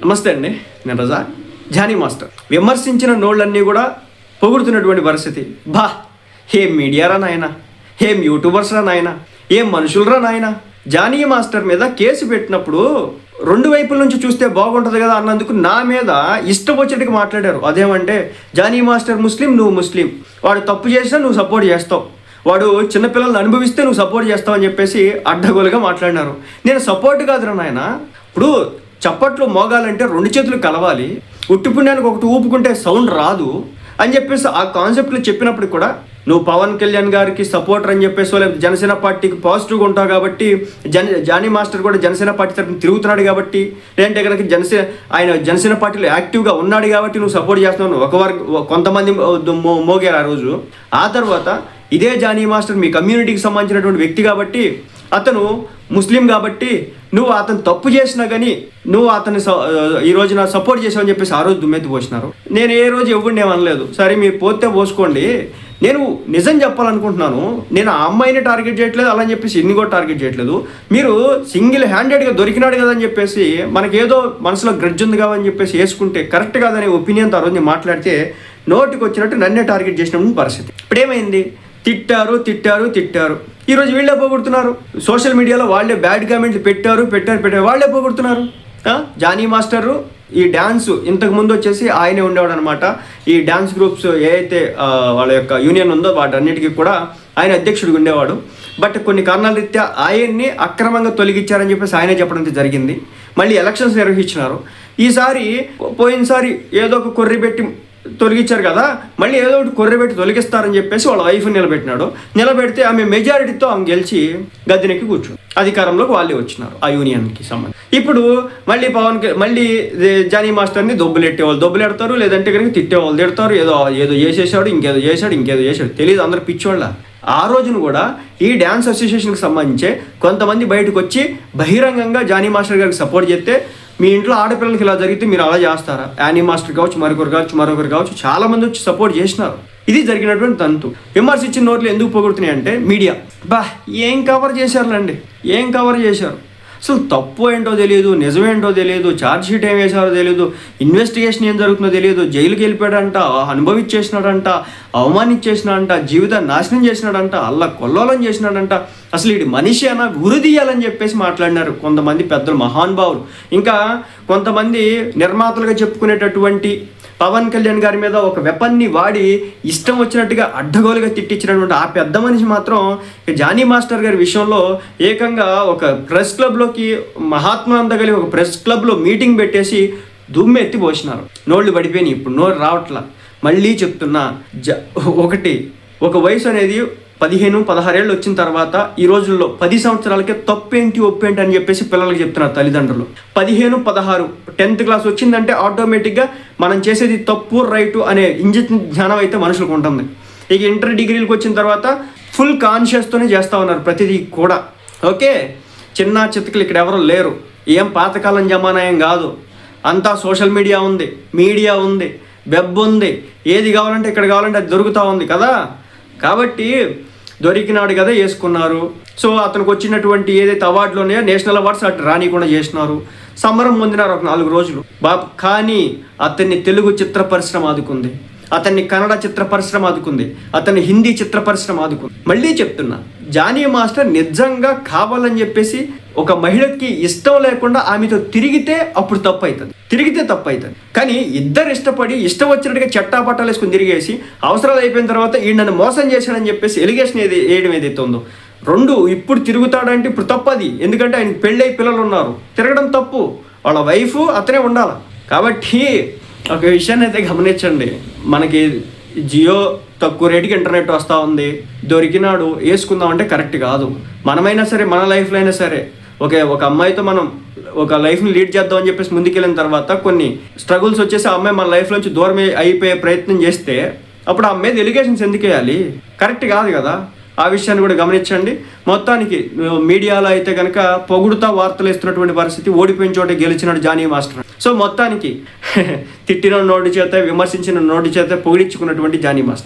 నమస్తే అండి, నేను రజా. జానీ మాస్టర్ విమర్శించిన నోళ్ళన్నీ కూడా పొగుడుతున్నటువంటి పరిస్థితి. బా, ఏం మీడియారా నాయన, ఏం యూట్యూబర్స్ రా నాయన, ఏం మనుషులరా నాయన. జానీ మాస్టర్ మీద కేసు పెట్టినప్పుడు రెండు వైపుల నుంచి చూస్తే బాగుంటుంది కదా అన్నందుకు నా మీద ఇష్టం వచ్చేట్టుగా మాట్లాడారు. అదేమంటే జానీ మాస్టర్ ముస్లిం, నువ్వు ముస్లిం, వాడు తప్పు చేసినా నువ్వు సపోర్ట్ చేస్తావు, వాడు చిన్నపిల్లల్ని అనుభవిస్తే నువ్వు సపోర్ట్ చేస్తావు అని చెప్పేసి అడ్డగోలుగా మాట్లాడినారు. నేను సపోర్ట్ కాదురా నాయన. ఇప్పుడు చప్పట్లు మోగాలంటే రెండు చేతులు కలవాలి, ఉట్టి పుణ్యానికి ఒకటి ఊపుకుంటే సౌండ్ రాదు అని చెప్పేసి ఆ కాన్సెప్ట్లు చెప్పినప్పుడు కూడా నువ్వు పవన్ కళ్యాణ్ గారికి సపోర్టర్ అని చెప్పేసి లేకపోతే జనసేన పార్టీకి పాజిటివ్గా ఉంటావు కాబట్టి, జానీ మాస్టర్ కూడా జనసేన పార్టీ తరఫున తిరుగుతున్నాడు కాబట్టి, లేదంటే కనుక జనసేన పార్టీలో యాక్టివ్గా ఉన్నాడు కాబట్టి నువ్వు సపోర్ట్ చేస్తున్నావు. కొంతమంది మోగారు ఆ రోజు. ఆ తర్వాత ఇదే జానీ మాస్టర్ మీ కమ్యూనిటీకి సంబంధించినటువంటి వ్యక్తి కాబట్టి, అతను ముస్లిం కాబట్టి నువ్వు అతను తప్పు చేసినా కానీ నువ్వు అతన్ని ఈ రోజున సపోర్ట్ చేసావని చెప్పేసి ఆ రోజు దుమ్మెత్తి పోసినారు. నేను ఏ రోజు ఎవరిని ఏమనలేదు. సరే మీరు పోతే పోసుకోండి, నేను నిజం చెప్పాలనుకుంటున్నాను. నేను ఆ అమ్మాయిని టార్గెట్ చేయట్లేదు, అలా అని చెప్పేసి ఇన్ని కూడా టార్గెట్ చేయట్లేదు. మీరు సింగిల్ హ్యాండెడ్గా దొరికినాడు కదా అని చెప్పేసి మనకేదో మనసులో గ్రడ్జ్ ఉంది కాదని చెప్పేసి వేసుకుంటే కరెక్ట్ కాదనే ఒపీనియన్తో ఆ రోజు నేను మాట్లాడితే నోటికి వచ్చినట్టు నన్నే టార్గెట్ చేసినప్పుడు పరిస్థితి. ఇప్పుడేమైంది? తిట్టారు తిట్టారు తిట్టారు. ఈరోజు వీళ్ళే పోగొడుతున్నారు. సోషల్ మీడియాలో వాళ్ళే బ్యాడ్ కామెంట్లు పెట్టారు, వాళ్ళే పోగొడుతున్నారు. జానీ మాస్టరు ఈ డ్యాన్స్ ఇంతకుముందు వచ్చేసి ఆయనే ఉండేవాడు అనమాట. ఈ డ్యాన్స్ గ్రూప్స్ ఏదైతే వాళ్ళ యొక్క యూనియన్ ఉందో వాటన్నిటికీ కూడా ఆయన అధ్యక్షుడిగా ఉండేవాడు. బట్ కొన్ని కారణాల రీత్యా ఆయన్ని అక్రమంగా తొలగించారని చెప్పేసి ఆయనే చెప్పడం జరిగింది. మళ్ళీ ఎలక్షన్స్ నిర్వహించినారు. ఈసారి పోయినసారి ఏదో ఒక కొర్రి పెట్టి తొలగించారు కదా, మళ్ళీ ఏదో ఒకటి కొర్రెబెట్టి తొలగిస్తారని చెప్పేసి వాళ్ళ వైఫ్ని నిలబెడితే ఆమె మెజారిటీతో ఆమె గెలిచి గద్దెనెక్కి కూర్చుంది. అధికారంలోకి వాళ్ళే వచ్చినారు ఆ యూనియన్కి సంబంధించి. ఇప్పుడు మళ్ళీ జానీ మాస్టర్ని దొబ్బులెడతారు, లేదంటే కనుక తిట్టేవాళ్ళు తిడతారు. ఏదో చేసేసాడు, ఇంకేదో చేశాడు తెలియదు, అందరు పిచ్చోళ్ళ. ఆ రోజున కూడా ఈ డ్యాన్స్ అసోసియేషన్కి సంబంధించి కొంతమంది బయటకు వచ్చి బహిరంగంగా జానీ మాస్టర్ గారికి సపోర్ట్ చేస్తే, మీ ఇంట్లో ఆడపిల్లలకి ఇలా జరిగితే మీరు అలా చేస్తారా? యానీ మాస్టర్ కావచ్చు, మరొకరు కావచ్చు చాలామంది వచ్చి సపోర్ట్ చేసినారు. ఇది జరిగినటువంటి తంతు. విమర్శించిన నోట్లు ఎందుకు పొగుడుతున్నాయి అంటే మీడియా. ఏం కవర్ చేశారు? అసలు తప్పు ఏంటో తెలియదు, నిజమేంటో తెలియదు, ఛార్జ్ షీట్ ఏం వేశారో తెలియదు, ఇన్వెస్టిగేషన్ ఏం జరుగుతుందో తెలియదు, జైలుకి వెళ్ళిపోయాడంట, అనుభవించేసినాడంట, అవమానించేసినాడంట, జీవితాన్ని నాశనం చేసినాడంట, అల్లా కొల్లోలం చేసినాడంట. అసలు వీడి మనిషి అన్న గురిదీయాలని చెప్పేసి మాట్లాడినారు కొంతమంది పెద్దలు, మహానుభావులు. ఇంకా కొంతమంది నిర్మాతలుగా చెప్పుకునేటటువంటి పవన్ కళ్యాణ్ గారి మీద ఒక వెపన్ని వాడి ఇష్టం వచ్చినట్టుగా అడ్డగోలుగా తిట్టించినటువంటి ఆ పెద్ద మనిషి మాత్రం జానీ మాస్టర్ గారి విషయంలో ఏకంగా ఒక ప్రెస్ క్లబ్లోకి మహాత్మానంద కలిగి ఒక ప్రెస్ క్లబ్లో మీటింగ్ పెట్టేసి దుమ్మెత్తి పోసినారు. నోళ్ళు పడిపోయినాయి. ఇప్పుడు నోరు రావట్లా. మళ్ళీ చెప్తున్నా, ఒక వయసు అనేది 15-16 ఏళ్ళు వచ్చిన తర్వాత ఈ రోజుల్లో 10 సంవత్సరాలకే తప్పేంటి ఒప్పేంటి అని చెప్పేసి పిల్లలకి చెప్తున్నారు తల్లిదండ్రులు. 15-16 10th క్లాస్ వచ్చిందంటే ఆటోమేటిక్గా మనం చేసేది తప్పు రైటు అనే ఇంజిన్ జ్ఞానం అయితే మనుషులకు ఉంటుంది. ఇక ఇంటర్ డిగ్రీలకు వచ్చిన తర్వాత ఫుల్ కాన్షియస్తోనే చేస్తూ ఉన్నారు ప్రతిదీ కూడా. ఓకే, చిన్న చిత్తకలు ఇక్కడ ఎవరు లేరు. ఏం పాతకాలం జమానాయం కాదు. అంతా సోషల్ మీడియా ఉంది, వెబ్ ఉంది. ఏది కావాలంటే ఇక్కడ కావాలంటే అది దొరుకుతూ ఉంది కదా. కాబట్టి దొరికినాడు కదా వేసుకున్నారు. సో అతనికి వచ్చినటువంటి ఏదైతే అవార్డులు ఉన్నాయో నేషనల్ అవార్డ్స్ అటు రానికుండా చేసినారు. సంబరం పొందినారు ఒక 4 రోజులు. కానీ అతన్ని తెలుగు చిత్ర పరిశ్రమ ఆదుకుంది, అతన్ని కన్నడ చిత్ర పరిశ్రమ ఆదుకుంది, అతన్ని హిందీ చిత్ర పరిశ్రమ ఆదుకుంది. మళ్ళీ చెప్తున్నా, జానీ మాస్టర్ నిజంగా కావాలని చెప్పేసి ఒక మహిళకి ఇష్టం లేకుండా ఆమెతో తిరిగితే తప్పు అవుతుంది. కానీ ఇద్దరు ఇష్టం వచ్చినట్టుగా చట్టాపట్టాలు వేసుకుని తిరిగేసి అవసరాలు అయిపోయిన తర్వాత ఈ నన్ను మోసం చేశాడని చెప్పేసి ఎలిగేషన్ వేయడం ఏదైతే ఉందో, ఇప్పుడు తిరుగుతాడంటే ఇప్పుడు తప్పది. ఎందుకంటే ఆయనకి పెళ్ళై పిల్లలు ఉన్నారు, తిరగడం తప్పు. వాళ్ళ వైఫ్ అతనే ఉండాలి. కాబట్టి ఒక విషయాన్ని అయితే గమనించండి, మనకి జియో తక్కువ రేటుకి ఇంటర్నెట్ వస్తూ ఉంది, దొరికినాడు వేసుకుందామంటే కరెక్ట్ కాదు. మనమైనా సరే, మన లైఫ్లో అయినా సరే ఒక అమ్మాయితో మనం ఒక లైఫ్ని లీడ్ చేద్దామని చెప్పేసి ముందుకెళ్ళిన తర్వాత కొన్ని స్ట్రగుల్స్ వచ్చేసి ఆ అమ్మాయి మన లైఫ్ నుంచి దూరం అయిపోయే ప్రయత్నం చేస్తే అప్పుడు ఆ అమ్మాయి ఎలిగేషన్స్ ఎందుకు వేయాలి? కరెక్ట్ కాదు కదా. ఆ విషయాన్ని కూడా గమనించండి. మొత్తానికి మీడియాలో అయితే కనుక పొగుడుతా వార్తలు ఇస్తున్నటువంటి పరిస్థితి, ఓడిపోయిన చోట గెలిచినాడు జానీ మాస్టర్. సో మొత్తానికి తిట్టిన నోటి చేత, విమర్శించిన నోటి చేత పొగిడించుకున్నటువంటి జానీ మాస్టర్.